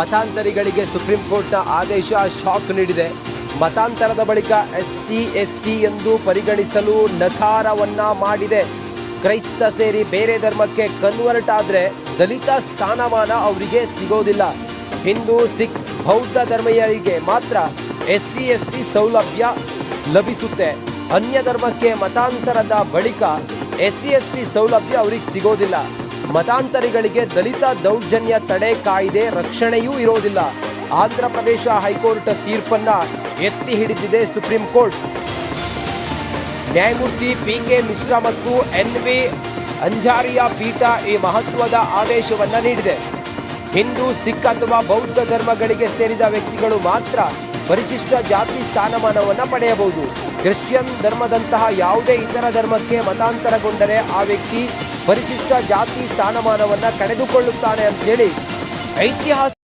ಮತಾಂತರಿಗಳಿಗೆ supreme ಕೋರ್ಟ್ನ ಆದೇಶ shock ನೀಡಿದೆ. ಮತಾಂತರದ ಬಳಿಕ ST SC ಎಂದು ಪರಿಗಣಿಸಲು ನಕಾರವನ್ನ ಮಾಡಿದೆ. ಕ್ರೈಸ್ತ ಸೇರಿ ಬೇರೆ ಧರ್ಮಕ್ಕೆ ಕನ್ವರ್ಟ್ ಆದರೆ ದಲಿತ ಸ್ಥಾನಮಾನ ಅವರಿಗೆ ಸಿಗೋದಿಲ್ಲ. ಹಿಂದೂ, ಸಿಖ್, ಬೌದ್ಧ ಧರ್ಮೀಯರಿಗೆ ಮಾತ್ರ SC ST ಸೌಲಭ್ಯ ಲಭಿಸುತ್ತೆ. ಅನ್ಯ ಧರ್ಮಕ್ಕೆ ಮತಾಂತರದ ಬಳಿಕ SC ST ಸೌಲಭ್ಯ ಅವರಿಗೆ ಸಿಗೋದಿಲ್ಲ. ಮತಾಂತರಿಗಳಿಗೆ ದಲಿತ ದೌರ್ಜನ್ಯ ತಡೆ ಕಾಯ್ದೆ ರಕ್ಷಣೆಯೂ ಇರೋದಿಲ್ಲ. ಆಂಧ್ರ ಪ್ರದೇಶ ಹೈಕೋರ್ಟ್ ತೀರ್ಪನ್ನ ಎತ್ತಿ ಹಿಡಿದಿದೆ ಸುಪ್ರೀಂ ಕೋರ್ಟ್. ನ್ಯಾಯಮೂರ್ತಿ PK ಮಿಶ್ರಾ ಮತ್ತು NV ಅಂಜಾರಿಯಾ ಪೀಠ ಈ ಮಹತ್ವದ ಆದೇಶವನ್ನ ನೀಡಿದೆ. ಹಿಂದೂ, ಸಿಖ್ ಅಥವಾ ಬೌದ್ಧ ಧರ್ಮಗಳಿಗೆ ಸೇರಿದ ವ್ಯಕ್ತಿಗಳು ಮಾತ್ರ ಪರಿಶಿಷ್ಟ ಜಾತಿ ಸ್ಥಾನಮಾನವನ್ನು ಪಡೆಯಬಹುದು. ಕ್ರಿಶ್ಚಿಯನ್ ಧರ್ಮದಂತಹ ಯಾವುದೇ ಇತರ ಧರ್ಮಕ್ಕೆ ಮತಾಂತರಗೊಂಡರೆ ಆ ವ್ಯಕ್ತಿ ಪರಿಶಿಷ್ಟ ಜಾತಿ ಸ್ಥಾನಮಾನವನ್ನು ಕಳೆದುಕೊಳ್ಳುತ್ತಾನೆ ಅಂತೇಳಿ ಐತಿಹಾಸಿಕ